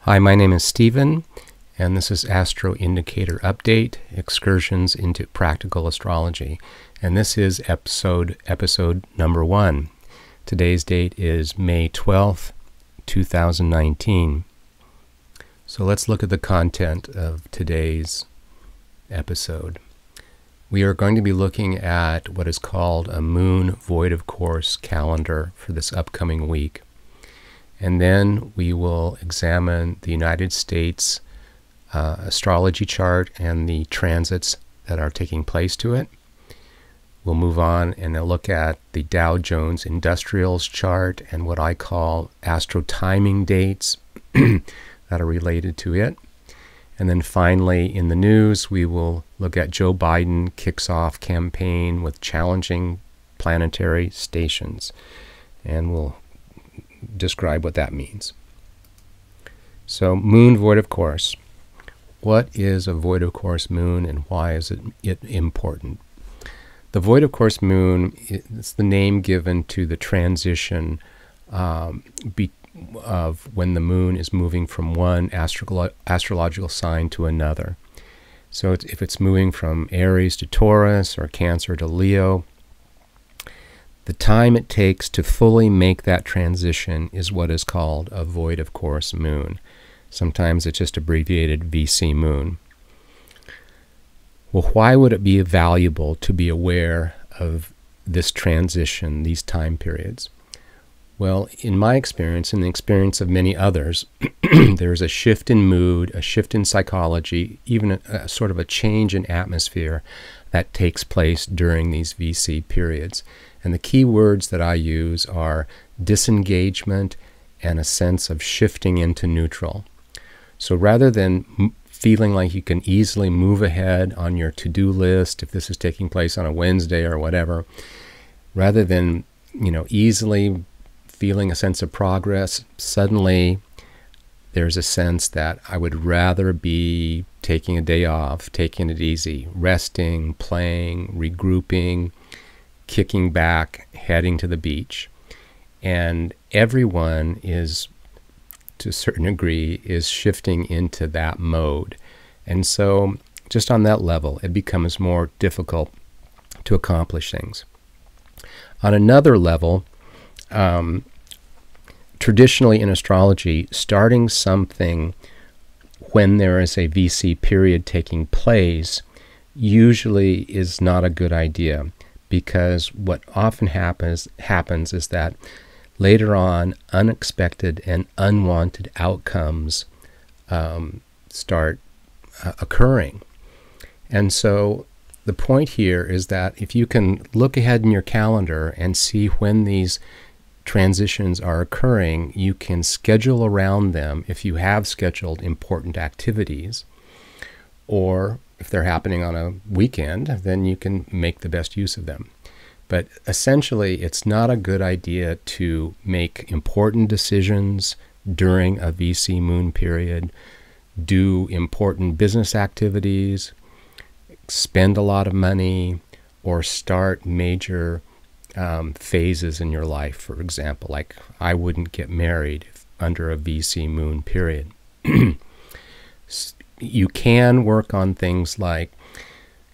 Hi, my name is Stephen, and this is Astro Indicator Update, Excursions into Practical Astrology. And this is episode number 1. Today's date is May 12th, 2019. So let's look at the content of today's episode. We are going to be looking at what is called a moon void of course calendar for this upcoming week. And then we will examine the United States astrology chart and the transits that are taking place to it. We'll move on and look at the Dow Jones Industrials chart and what I call astro timing dates that are related to it. And then finally, in the news, we will look at Joe Biden kicks off campaign with challenging planetary stations. And we'll describe what that means. So, moon void of course. What is a void of course moon and why is it important? The void of course moon is the name given to the transition of when the moon is moving from one astrological sign to another. So if it's moving from Aries to Taurus or Cancer to Leo, the time it takes to fully make that transition is what is called a void of course moon. Sometimes it's just abbreviated VC moon. Well, why would it be valuable to be aware of this transition, these time periods? Well, in my experience, and the experience of many others, there's a shift in mood, a shift in psychology, even a sort of a change in atmosphere that takes place during these VC periods. And the key words that I use are disengagement and a sense of shifting into neutral. So rather than feeling like you can easily move ahead on your to-do list, if this is taking place on a Wednesday or whatever, rather than, easily feeling a sense of progress, suddenly there's a sense that I would rather be taking a day off, taking it easy, resting, playing, regrouping, kicking back, heading to the beach. And everyone is, to a certain degree, is shifting into that mode. And so just on that level, it becomes more difficult to accomplish things. On another level, traditionally in astrology, starting something when there is a VC period taking place usually is not a good idea, because what often happens is that later on unexpected and unwanted outcomes start occurring. And so the point here is that if you can look ahead in your calendar and see when these transitions are occurring, you can schedule around them if you have scheduled important activities, or if they're happening on a weekend, then you can make the best use of them. But essentially, it's not a good idea to make important decisions during a VC moon period, do important business activities, spend a lot of money, or start major phases in your life. For example, like I wouldn't get married under a VC moon period. You can work on things like,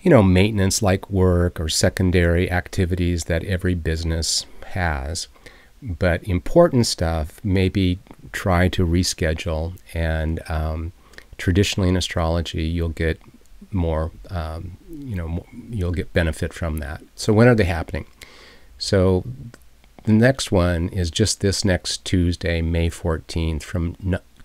maintenance like work or secondary activities that every business has. But important stuff, maybe try to reschedule. And traditionally in astrology, you'll get more, you'll get benefit from that. So when are they happening? So the next one is just this next Tuesday, May 14th, from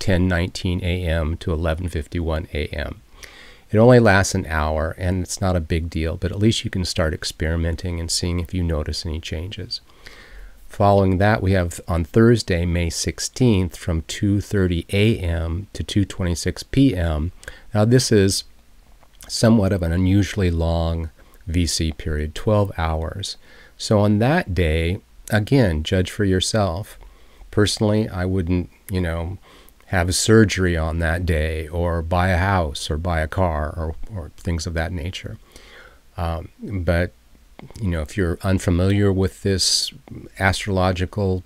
10:19 a.m. to 11:51 a.m. It only lasts an hour, and it's not a big deal, but at least you can start experimenting and seeing if you notice any changes. Following that, we have on Thursday, May 16th, from 2:30 a.m. to 2:26 p.m. Now, this is somewhat of an unusually long VC period, 12 hours. So on that day, again, judge for yourself. Personally, I wouldn't, have a surgery on that day, or buy a house, or buy a car, or things of that nature. But, if you're unfamiliar with this astrological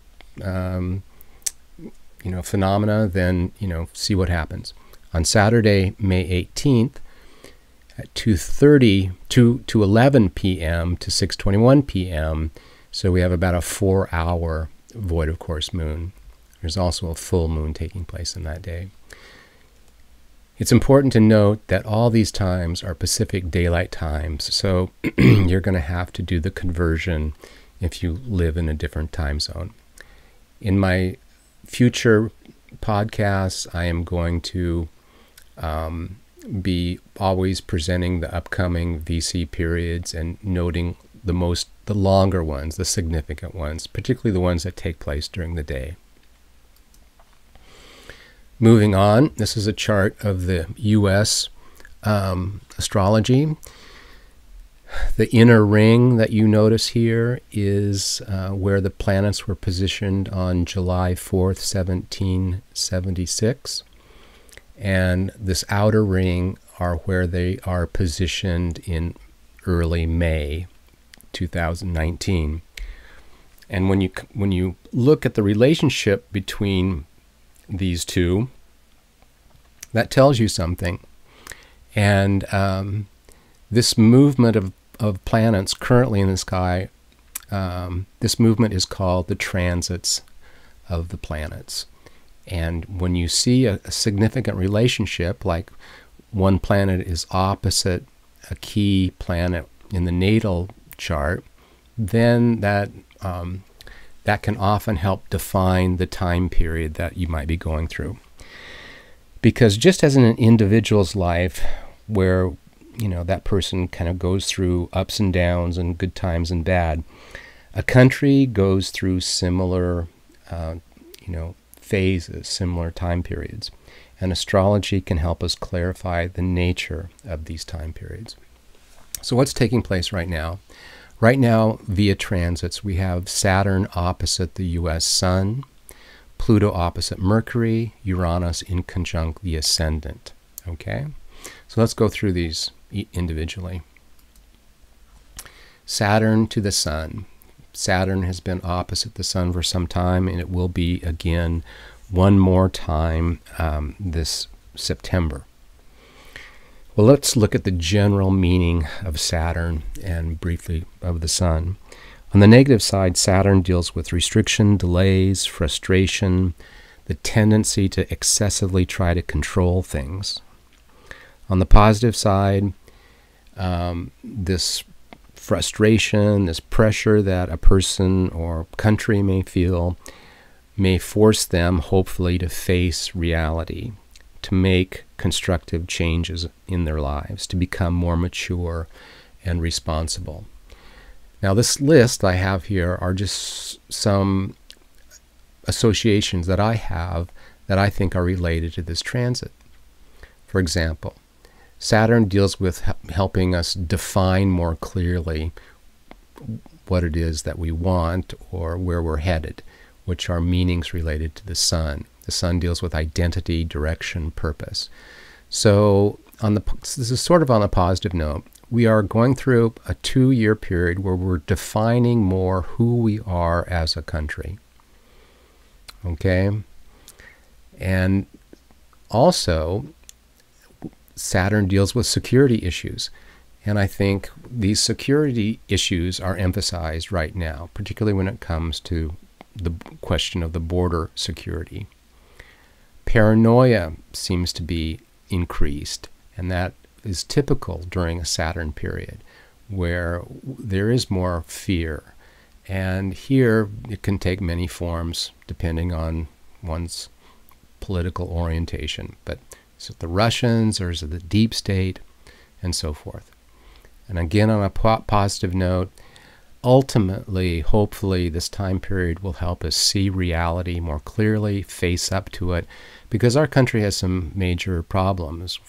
phenomena, then, see what happens. On Saturday, May 18th, at 2:30 to 11 p.m. to 6:21 p.m., so we have about a 4-hour void of course moon. There's also a full moon taking place in that day. It's important to note that all these times are Pacific Daylight Times, so you're going to have to do the conversion if you live in a different time zone. In my future podcasts, I am going to be always presenting the upcoming VC periods and noting the longer ones, the significant ones, particularly the ones that take place during the day. Moving on, this is a chart of the U.S. astrology. The inner ring that you notice here is where the planets were positioned on July 4th, 1776. And this outer ring are where they are positioned in early May 2019. And when you look at the relationship between these two, that tells you something. And this movement of planets currently in the sky, this movement is called the transits of the planets. And when you see a significant relationship, like one planet is opposite a key planet in the natal chart, then that can often help define the time period that you might be going through. Because just as in an individual's life, where that person kind of goes through ups and downs and good times and bad, a country goes through similar phases, similar time periods. And astrology can help us clarify the nature of these time periods. So what's taking place right now? Right now, via transits, we have Saturn opposite the U.S. Sun, Pluto opposite Mercury, Uranus in conjunct the ascendant. Okay? So let's go through these individually. Saturn to the Sun. Saturn has been opposite the Sun for some time, and it will be again one more time this September. Well, let's look at the general meaning of Saturn and briefly of the Sun. On the negative side, Saturn deals with restriction, delays, frustration, the tendency to excessively try to control things. On the positive side, this frustration, this pressure that a person or country may feel may force them, hopefully, to face reality, to make constructive changes in their lives, to become more mature and responsible. Now, this list I have here are just some associations that I have that I think are related to this transit. For example, Saturn deals with helping us define more clearly what it is that we want or where we're headed, which are meanings related to the Sun. The Sun deals with identity, direction, purpose. So this is sort of on a positive note. We are going through a 2-year period where we're defining more who we are as a country. Okay? And also, Saturn deals with security issues. And I think these security issues are emphasized right now, particularly when it comes to the question of the border security. Paranoia seems to be increased, and that is typical during a Saturn period where there is more fear. And here it can take many forms depending on one's political orientation. But is it the Russians or is it the deep state and so forth? And again, on a positive note, ultimately, hopefully, this time period will help us see reality more clearly, face up to it, because our country has some major problems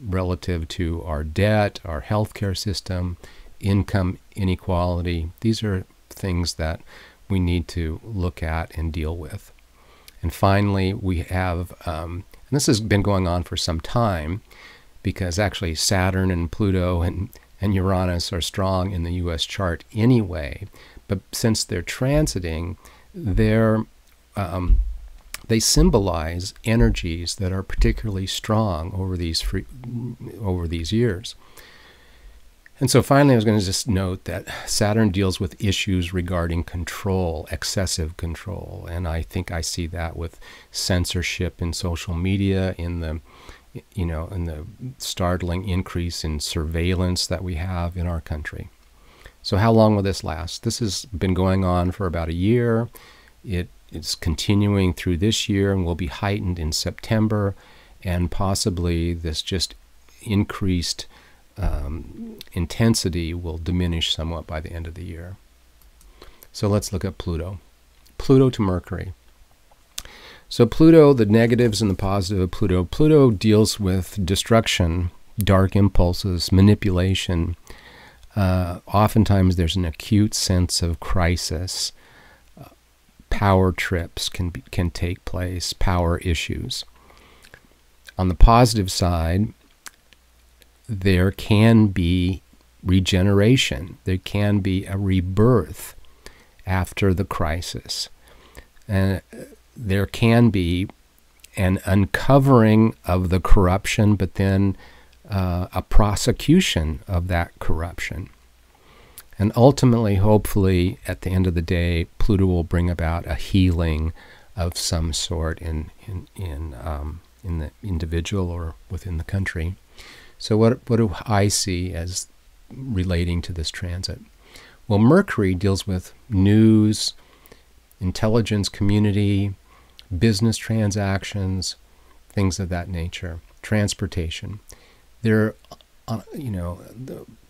relative to our debt, our healthcare system, income inequality. These are things that we need to look at and deal with. And finally, we have, and this has been going on for some time, because actually Saturn and Pluto and Uranus are strong in the U.S. chart anyway, but since they're transiting, their they symbolize energies that are particularly strong over these years. And so finally, I was going to just note that Saturn deals with issues regarding control, excessive control. And I think I see that with censorship in social media, in the startling increase in surveillance that we have in our country. So how long will this last? This has been going on for about a year. It's continuing through this year and will be heightened in September, and possibly this just increased intensity will diminish somewhat by the end of the year. So let's look at Pluto. Pluto to Mercury. So Pluto, the negatives and the positive of Pluto. Pluto deals with destruction, dark impulses, manipulation. Oftentimes there's an acute sense of crisis. Power trips can take place, power issues. On the positive side, there can be regeneration. There can be a rebirth after the crisis. And there can be an uncovering of the corruption, but then a prosecution of that corruption. And ultimately, hopefully, at the end of the day, Pluto will bring about a healing of some sort in the individual or within the country. So what do I see as relating to this transit? Well, Mercury deals with news, intelligence community, business transactions, things of that nature, transportation. They're,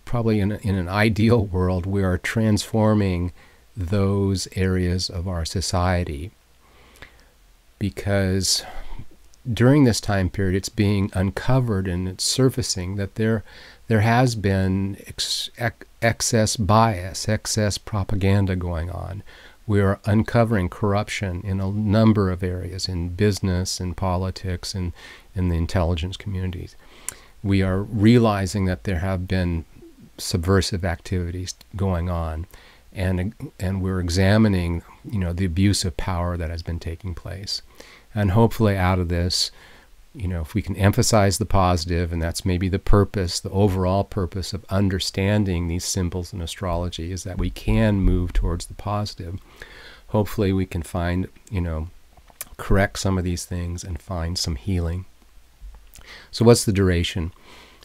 probably in an ideal world, we are transforming those areas of our society, because during this time period it's being uncovered and it's surfacing that there has been excess bias, excess propaganda going on. We are uncovering corruption in a number of areas, in business, in politics, and in the intelligence communities. We are realizing that there have been subversive activities going on, and we're examining, the abuse of power that has been taking place. And hopefully out of this, if we can emphasize the positive, and that's maybe the purpose, the overall purpose of understanding these symbols in astrology, is that we can move towards the positive. Hopefully we can find, correct some of these things and find some healing. So what's the duration?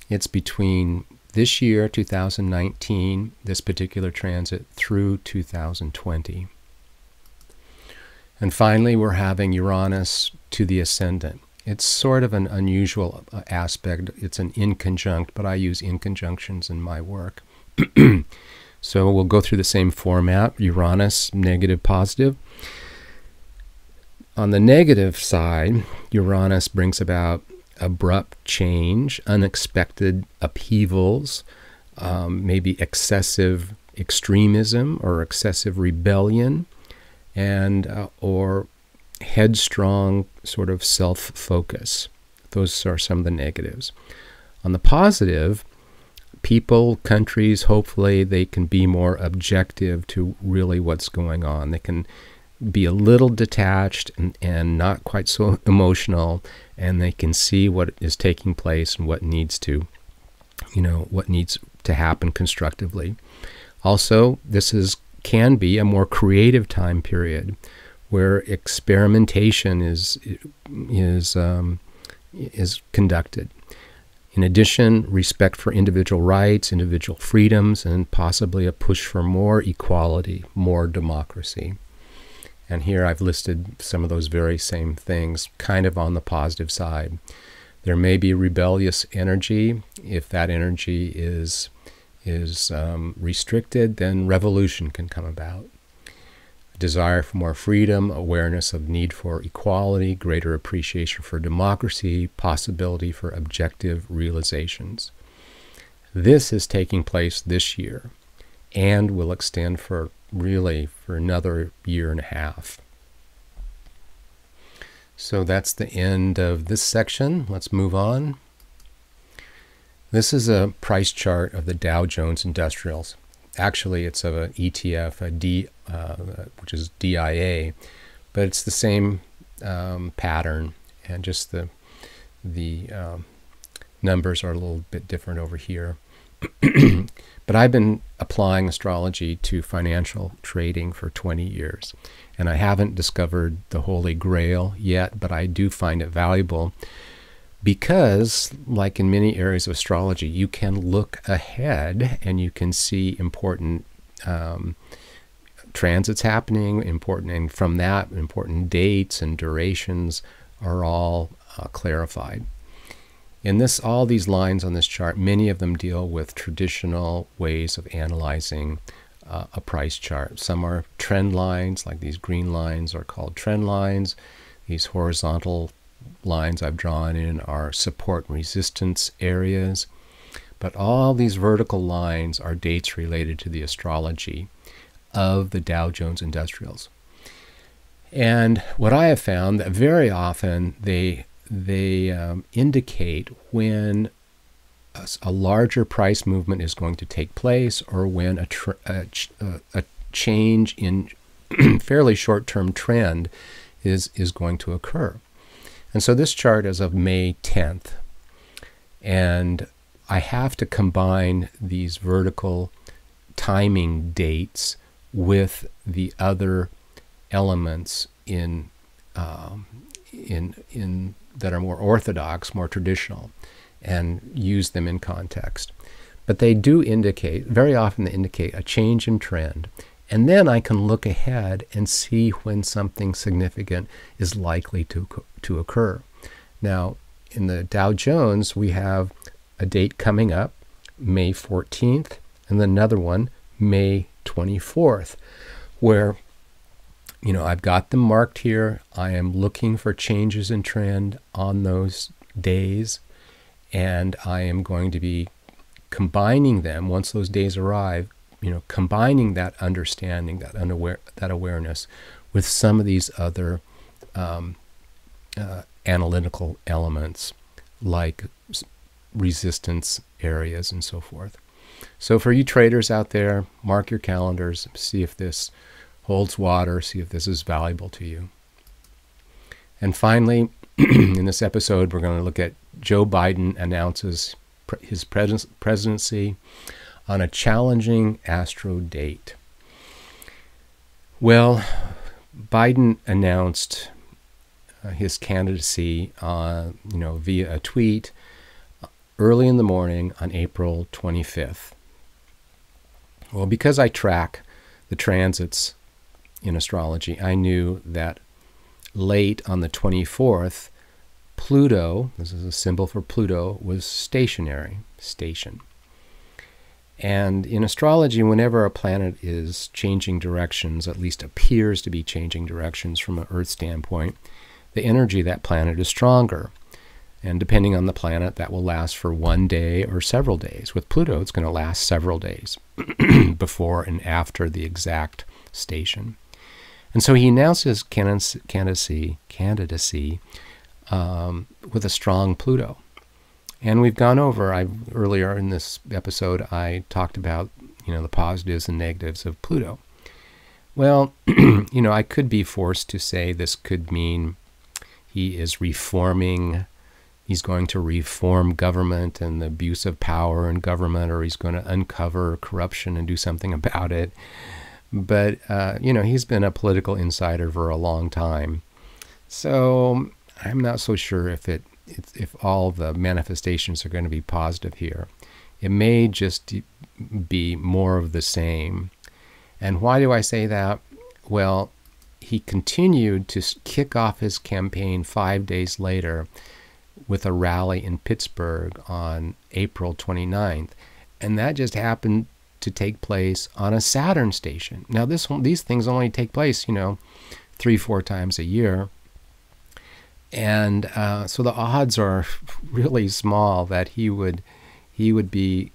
It's between this year, 2019, this particular transit, through 2020. And finally, we're having Uranus to the ascendant. It's sort of an unusual aspect. It's an inconjunct, but I use inconjunctions in my work. So we'll go through the same format: Uranus, negative, positive. On the negative side, Uranus brings about abrupt change, unexpected upheavals, maybe excessive extremism or excessive rebellion, and or headstrong sort of self-focus. Those are some of the negatives. On the positive, people, countries, hopefully they can be more objective to really what's going on. They can be a little detached and not quite so emotional, and they can see what is taking place and what needs to, what needs to happen constructively. Also, this can be a more creative time period where experimentation is conducted. In addition, respect for individual rights, individual freedoms, and possibly a push for more equality, more democracy. And here I've listed some of those very same things, kind of on the positive side. There may be rebellious energy. If that energy is restricted, then revolution can come about. Desire for more freedom, awareness of need for equality, greater appreciation for democracy, possibility for objective realizations. This is taking place this year and will extend for another year and a half. So that's the end of this section. Let's move on. This is a price chart of the Dow Jones Industrials. Actually, it's of an ETF, which is DIA, but it's the same pattern, and just the numbers are a little bit different over here. But I've been applying astrology to financial trading for 20 years, and I haven't discovered the Holy Grail yet, but I do find it valuable because, like in many areas of astrology, you can look ahead and you can see important transits happening, and from that, important dates and durations are all clarified. In all these lines on this chart, many of them deal with traditional ways of analyzing a price chart. Some are trend lines, like these green lines are called trend lines. These horizontal lines I've drawn in are support and resistance areas. But all these vertical lines are dates related to the astrology of the Dow Jones Industrials. And what I have found that very often they indicate when a larger price movement is going to take place, or when a change in fairly short-term trend is going to occur. And so this chart is of May 10th, and I have to combine these vertical timing dates with the other elements in that are more orthodox, more traditional, and use them in context. But they do indicate, very often they indicate a change in trend. And then I can look ahead and see when something significant is likely to occur. Now, in the Dow Jones, we have a date coming up, May 14th, and then another one, May 24th, where I've got them marked here. I am looking for changes in trend on those days, and I am going to be combining them once those days arrive, combining that understanding, that awareness with some of these other analytical elements like resistance areas and so forth. So for you traders out there, mark your calendars, see if this holds water, see if this is valuable to you. And finally, in this episode, we're going to look at Joe Biden announces his presidency on a challenging astro date. Well, Biden announced his candidacy via a tweet early in the morning on April 25th. Well, because I track the transits in astrology, I knew that late on the 24th, Pluto, this is a symbol for Pluto, was stationary, station. And in astrology, whenever a planet is changing directions, at least appears to be changing directions from an Earth standpoint, the energy of that planet is stronger. And depending on the planet, that will last for one day or several days. With Pluto, it's going to last several days before and after the exact station. And so he announced his candidacy with a strong Pluto. And we've gone over, earlier in this episode, I talked about, the positives and negatives of Pluto. Well, I could be forced to say this could mean he is reforming. He's going to reform government and the abuse of power in government, or he's going to uncover corruption and do something about it. But, he's been a political insider for a long time. So I'm not so sure if all the manifestations are going to be positive here. It may just be more of the same. And why do I say that? Well, he continued to kick off his campaign 5 days later with a rally in Pittsburgh on April 29th. And that just happened to take place on a Saturn station. Now, these things only take place, 3-4 times a year. And so the odds are really small that he would be,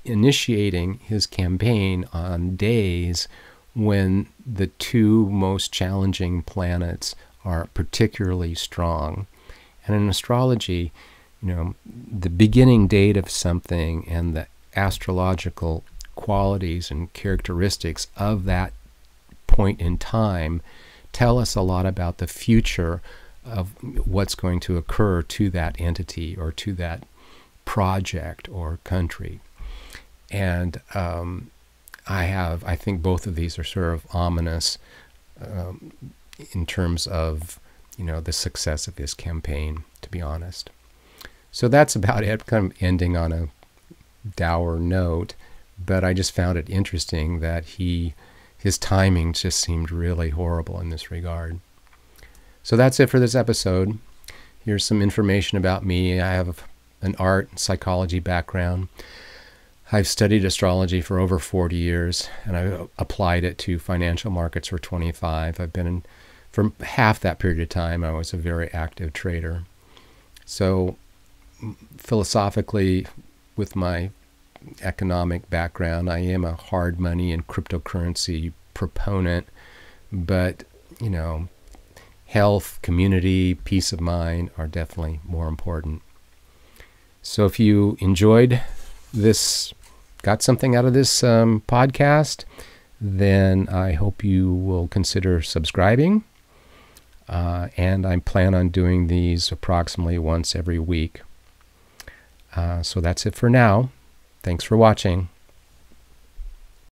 initiating his campaign on days when the two most challenging planets are particularly strong. And in astrology, the beginning date of something and the astrological qualities and characteristics of that point in time tell us a lot about the future of what's going to occur to that entity or to that project or country. And I think both of these are sort of ominous in terms of, the success of his campaign, to be honest. So that's about it, kind of ending on a dour note, but I just found it interesting that his timing just seemed really horrible in this regard. So that's it for this episode. Here's some information about me. I have an art and psychology background. I've studied astrology for over 40 years, and I've applied it to financial markets for 25. For half that period of time, I was a very active trader. So philosophically, with my economic background, I am a hard money and cryptocurrency proponent, but, health, community, peace of mind are definitely more important. So if you enjoyed this, got something out of this podcast, then I hope you will consider subscribing. And I plan on doing these approximately once every week. So that's it for now. Thanks for watching.